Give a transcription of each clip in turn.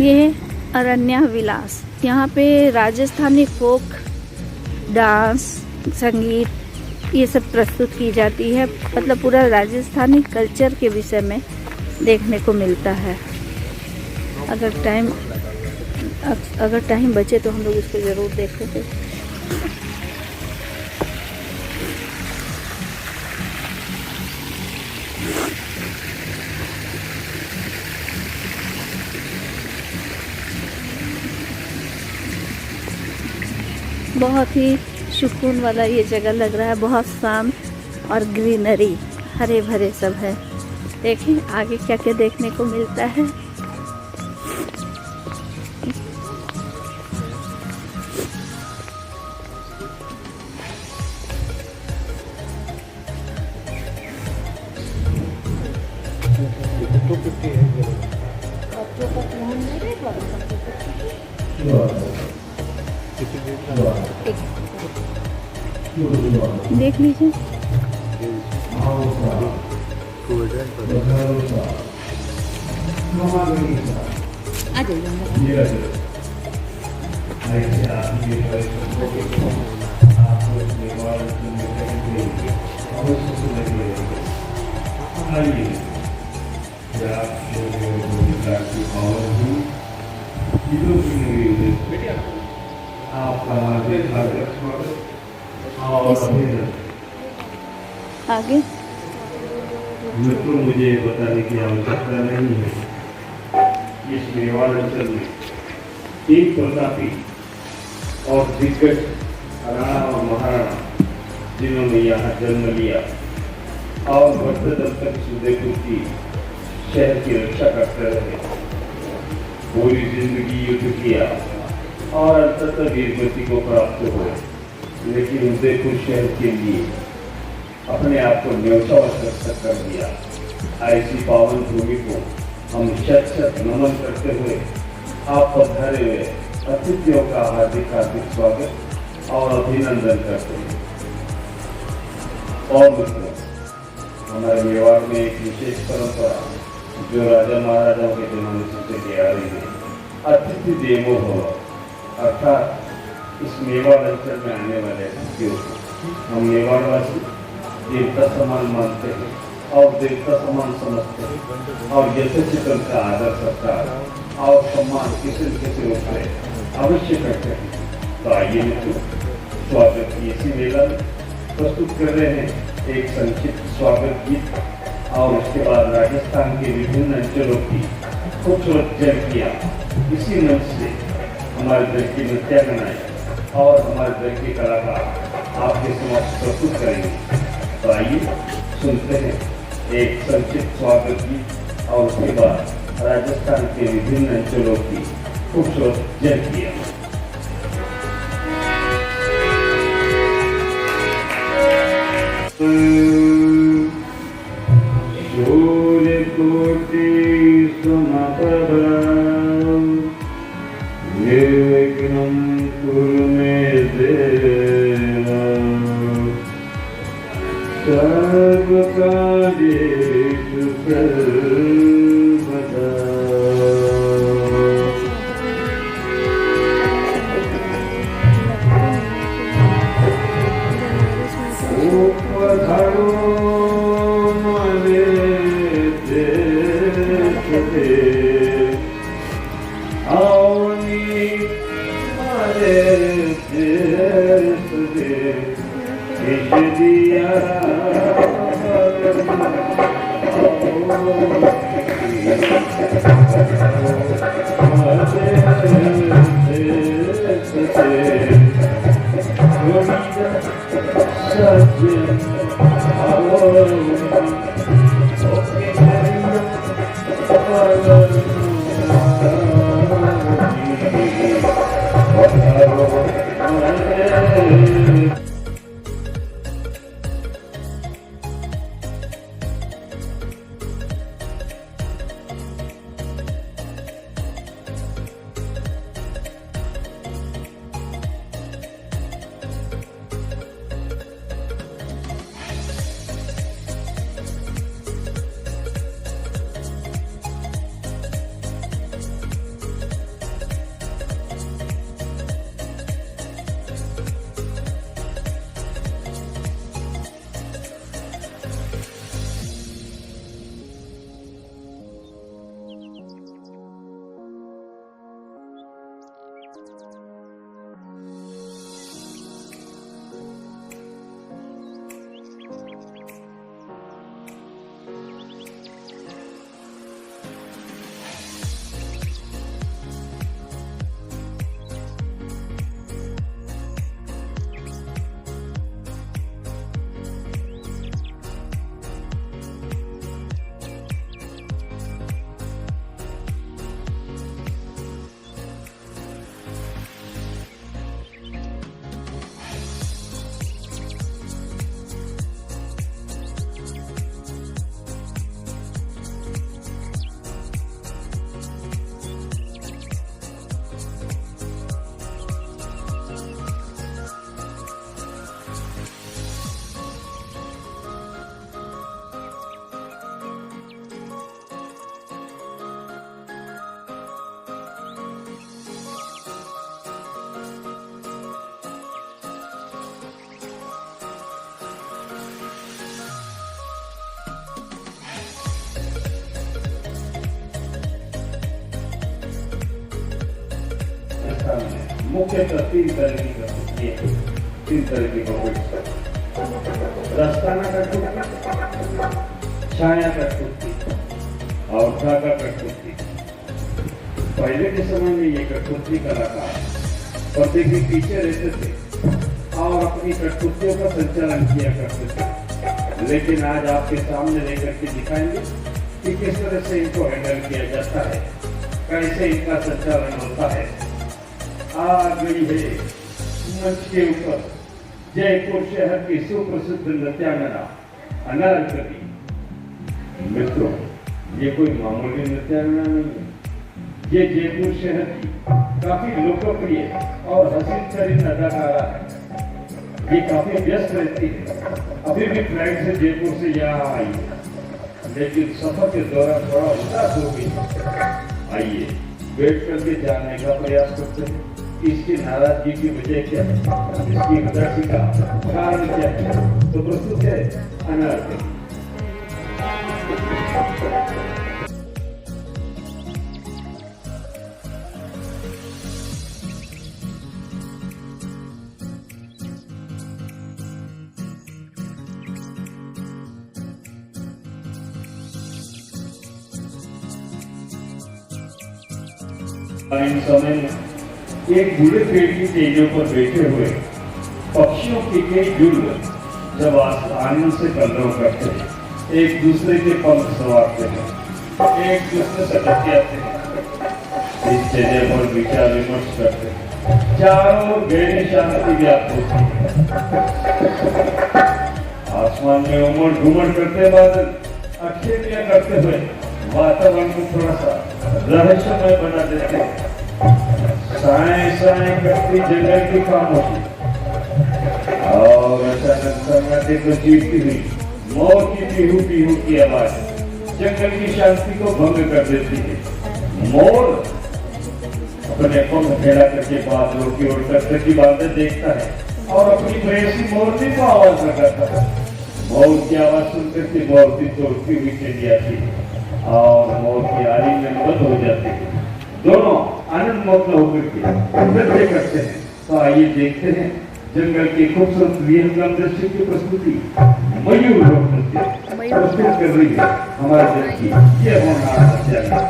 ये है अरण्या विलास। यहाँ पे राजस्थानी फोक डांस, संगीत ये सब प्रस्तुत की जाती है। मतलब पूरा राजस्थानी कल्चर के विषय में देखने को मिलता है। अगर टाइम बचे तो हम लोग इसको ज़रूर देखेंगे। बहुत ही सुकून वाला ये जगह लग रहा है, बहुत शांत और ग्रीनरी, हरे भरे सब है। देखें आगे क्या क्या देखने को मिलता है। देख लीजिए। आ जाइए। आगे मित्रों, मुझे बताने की आवश्यकता नहीं है। इस मेवाड़ अंचल में एक प्रतापी और दिग्गज राणा और महाराणा जिन्होंने यहाँ जन्म लिया और वर्षों तक उदयपुर की शहर की रक्षा करते रहे, पूरी जिंदगी युद्ध किया और अंततः वीरगति को प्राप्त हुए। लेकिन उदयपुर शहर के लिए अपने आप को न्योछावर कर दिया। ऐसी पावन भूमि को हम शत शत नमन करते हुए आप पधारे हुए अतिथियों का हार्दिक हार्दिक स्वागत और अभिनंदन करते हैं। और मित्रों, हमारे मेवाड़ में एक विशेष परंपरा जो राजा महाराजाओं के जमाने से चली आ रही है, अतिथि देवो भव, अर्थात इस मेवाड़ अंचल में आने वाले अतिथियों को हम मेवाड़वासी देवता समान मानते हैं और देवता समान समझते हैं और यथोचित का आदर सत्कार और सम्मान किसी रूप में अवश्य करते हैं। तो आइए मित्रों, स्वागत की इसी मेला में प्रस्तुत कर रहे हैं एक संक्षिप्त स्वागत गीत और उसके बाद राजस्थान के विभिन्न अंचलों की खूबसूरत झलकियां इसी मंच से हमारे देश की नृत्यांगनाएं और हमारे देश के कलाकार आपके समक्ष प्रस्तुत करेंगे। तो आइए सुनते हैं एक संक्षिप्त स्वागत गीत और उसके बाद राजस्थान के विभिन्न अंचलों की खूबसूरत झलकियां। सूर्यकोटि समप्रभा निर्विघ्नं कुरु मे देव, सर्वकार्येषु सर्वदा। उपधारो मने देशते, आवनी मने देशते, इस दिया मुख्यतः 3 तरह की कठपुतली है, 3 तरह की कठपुतली, दस्ताना कठपुतली, छाया कठपुतली और धागा कठपुतली। पहले के समय में ये कठपुतली कलाकार पर्दे के पीछे रहते थे और अपनी कठपुतलियों का संचालन किया करते थे, लेकिन आज आपके सामने लेकर के दिखाएंगे कि किस तरह से इनको हैंडल किया जाता है, कैसे इनका संचालन होता है। आ गई है मंच के ऊपर जयपुर शहर की सुप्रसिद्ध नृत्यांगना अनारकली। मित्रों, ये कोई मामूली नृत्यांगना नहीं है, ये जयपुर शहर की काफी लोकप्रिय और हसीन तरीन अदाकारा है। ये काफी व्यस्त रहती है, अभी भी फ्लाइट से जयपुर से यहाँ आई है, लेकिन सफर के दौरान थोड़ा उदास हो गई। आइए बैठ करके जानने का प्रयास करते हैं इसकी नाराजगी की वजह क्या है, इसकी उदासी का कारण क्या है। तो प्रस्तुत है अनारकली। इन समय में एक बूढ़े पेड़ की तेजों पर बैठे हुए पक्षियों के कई झुंड जब आनंद से कलरव करते हैं, एक दूसरे के पंख संवारते हैं, एक दूसरे से टकराते हैं, इस जगह पर विचार विमर्श करते हैं, चारों ओर गहरी शांति व्याप्त होती है। आसमान में उमड़ घुमड़ करते बादल अक्षेपियां करते हुए वातावरण को थोड़ा सा रहस्यमय बना देते हैं। साएं साएं करती जंगल की खामोशी और अचानक सन्नाटे को चीरती हुई मोर की पीहू पीहू की आवाज जंगल की शांति को भंग कर देती है। मोर अपने पंख फैला करके बादलों की ओर टकटकी बांधे देखता है और अपनी प्रेसी मोरनी को आवाज लगाता है। मोर की आवाज सुनकर के मोरनी तोड़ती हुई चली आती है और मोर की आरी में बंद हो जाती है। दोनों आनंद मग्न होकर के नृत्य करते हैं। तो आइए देखते हैं जंगल की खूबसूरत विहंगम दृश्य की प्रस्तुति मयूर लोक नृत्य प्रस्तुत कर रही है हमारे देश की ये होनहार नृत्यांगना।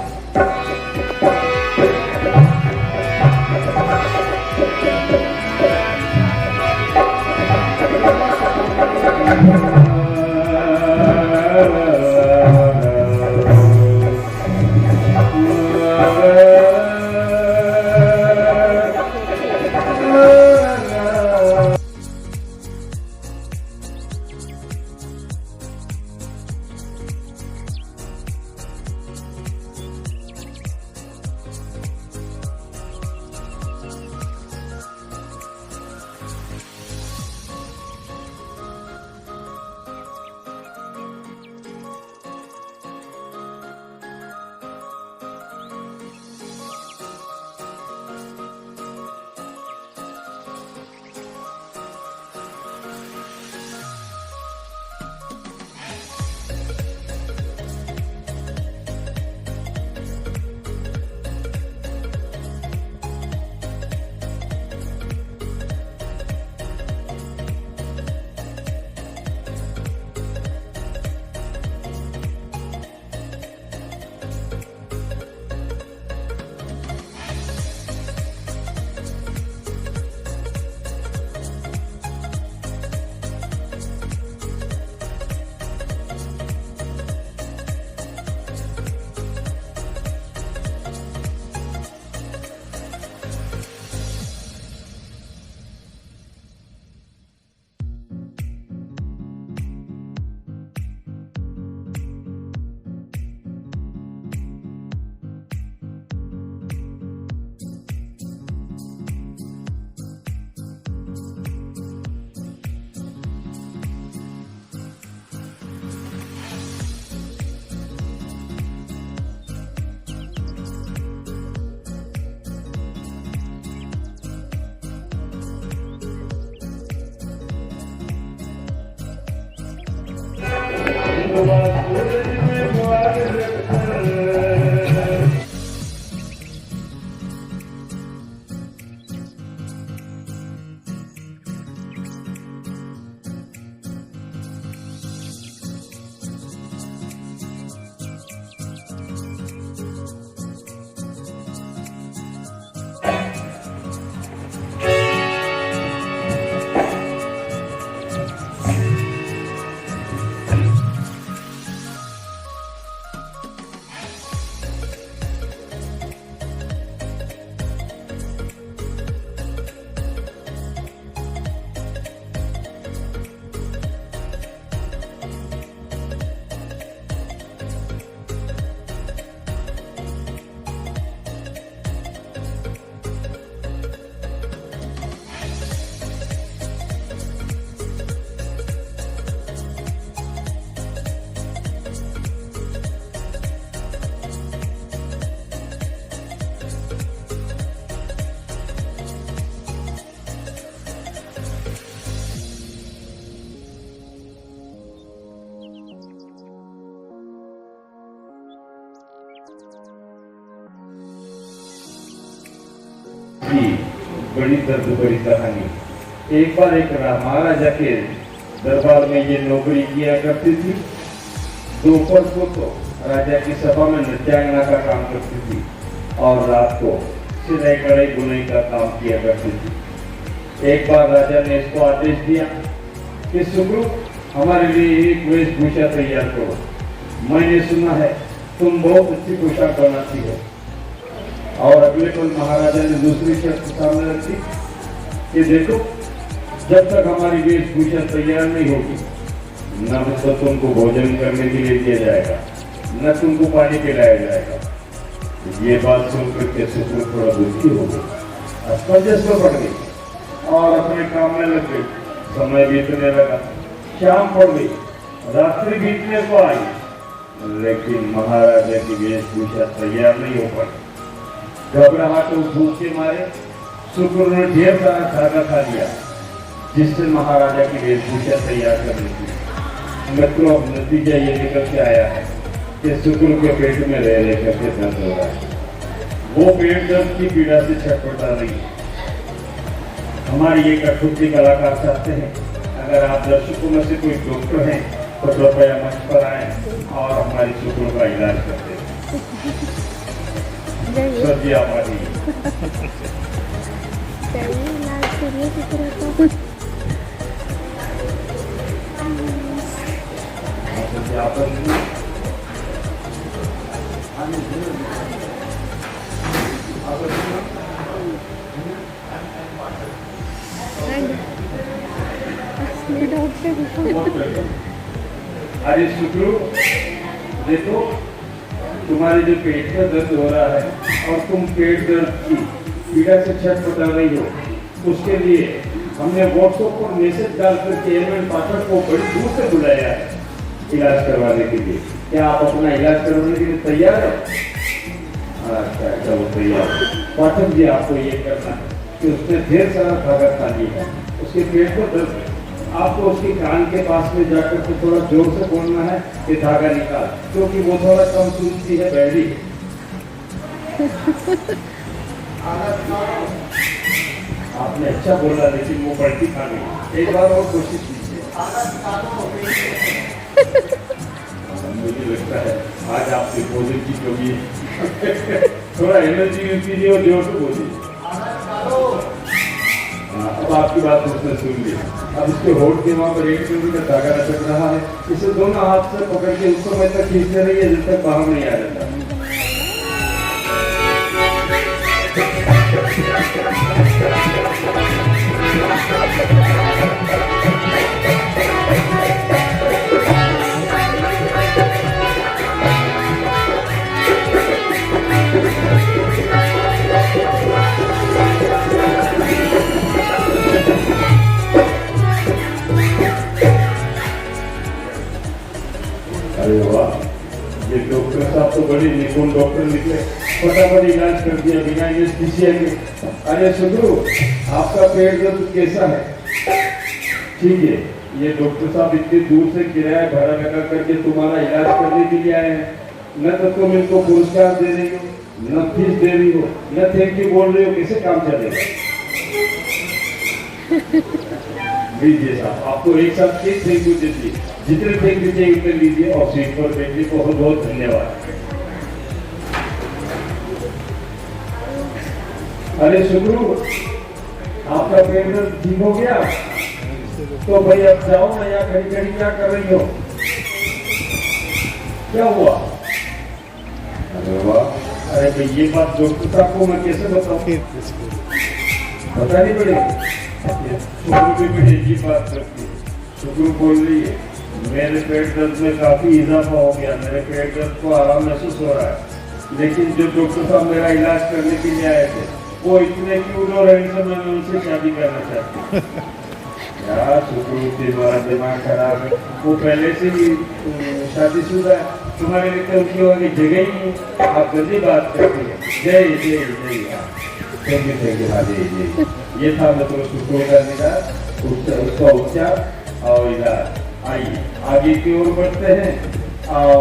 की बड़ी दर्द भरी कहानी। एक बार एक महाराजा के दरबार में ये नौकरी किया करती थी। दोपहर को तो राजा की सभा में नृत्यांगना का काम करती थी और रात को सिलाई कढ़ाई बुनाई का काम किया करती थी। एक बार राजा ने इसको आदेश दिया कि सुग्रीव, हमारे लिए एक वेशभूषा तैयार करो। मैंने सुना है तुम बहुत अच्छी पोशाक बनाती हो। और अगले पल महाराजा ने दूसरी शर्त सामने रखी कि देखो, जब तक हमारी वेशभूषा तैयार नहीं होगी, न तो तुमको भोजन करने के लिए दिया जाएगा, न तुमको पानी पिलाया जाएगा। ये बात सुनकर के सुग्रीव थोड़ा दुखी हो गई, असमंजस में पड़ गई और अपने काम में लग गई। समय बीतने लगा, शाम पड़ गई, रात्रि बीतने को आई, लेकिन महाराजा की वेशभूषा तैयार नहीं हो पाई। घबराहट और भूख के मारे सुग्रीव ने ढेर सारा धागा खा लिया, जिससे महाराजा की वेशभूषा तैयार कर ली थी। मित्रों, नतीजा ये निकल के आया है कि सुग्रीव के पेट में रह रह करके दर्द हो रहा है। वो पेट दर्द की पीड़ा से छटपटा रही है। हमारी ये कठपुतली कलाकार चाहते हैं, अगर आप दर्शकों में से कोई डॉक्टर हैं तो कृपया मंच पर आए और हमारी सुग्रीव का इलाज करते हैं। सर जी, आप आ जाइए। अरे सुग्रीव, देखो, तुम्हारे जो पेट में दर्द हो रहा है और तुम पेट दर्द की पीड़ा से छटपटा रही हो, उसके लिए हमने व्हाट्सएप पर मैसेज डालकर चेयरमैन पाठक को बड़ी दूर से बुलाया है इलाज करवाने के लिए। क्या आप अपना इलाज करवाने के लिए तैयार है? अच्छा, वो तैयार है। पाठक जी, आपको ये करना है कि उसने ढेर सारा धागा खा लिया है, उसके पेट में दर्द है। आपको उसके कान के पास में जाकर के थोड़ा जोर से बोलना है कि धागा निकाल, क्योंकि वो थोड़ा कम सुनती है, बहरी है। आपने अच्छा बोला, लेकिन वो पलटी खा गई। एक बार और कोशिश कीजिए। मुझे लगता है आज आपके भोजन की जो भी थोड़ा एनर्जी यूज कीजिए और जोर से बोलिए। अब आपकी बात उसने सुन ली। अब इसके होठ के वहां पर 1 किलोमीटर धागा लटक रहा है। इसे दोनों हाथ से पकड़ के उस समय तक खींचते रहिए जब तक बाहर नहीं आ जाता। अरे वाह, ये डॉक्टर साहब तो बड़े निपुण डॉक्टर निकले, फटाफट इलाज कर दिया बिना एनेस्थीसिया के। अरे सुग्रीव, आपका पेट दर्द कैसा है? ठीक है, ये डॉक्टर साहब इतनी दूर से किराया भाड़ा लगा करके तुम्हारा इलाज करने के लिए आए हैं। न तो तुम इनको पुरस्कार दे रही हो, न फीस दे रही हो, न थैंक यू बोल रही हो, कैसे काम चलेगा? लीजिए साहब, आपको एक साथ एक थैंक यू दीजिए, जितने थैंक यू चाहिए उतने लीजिए और सीट पर बैठिए। बहुत बहुत धन्यवाद। अरे सुग्रीव, आपका पेट दर्द ठीक हो गया? तो भाई अब जाओ ना, यहाँ खड़ी खड़ी क्या कर रही हो? क्या हुआ? अरे वाह, अरे भाई ये बात डॉक्टर साहब को मैं कैसे बताऊं? पता नहीं पड़ेगा। सुग्रीव भी एक ही बात करती है। सुग्रीव बोल रही है, मेरे पेट दर्द में काफी इजाफा हो गया, मेरे पेट दर्द को आराम महसूस हो रहा है, लेकिन जो डॉक्टर साहब मेरा इलाज करने के लिए आए थे वो इतने क्यूट और हैंडसम, मैं उनसे शादी करना चाहती हूँ। यार सुग्रीव, तुम्हारा दिमाग खराब है, वो पहले से ही शादीशुदा है, तुम्हारे लिए तो उनकी वाली जगह ही नहीं। आप जल्दी बात करती है। जय जय जय, थैंक यू थैंक यू। हाँ जय जय। ये था मतलब सुग्रीव का निदान, उसका उपचार और इलाज। आइए आगे की ओर बढ़ते हैं और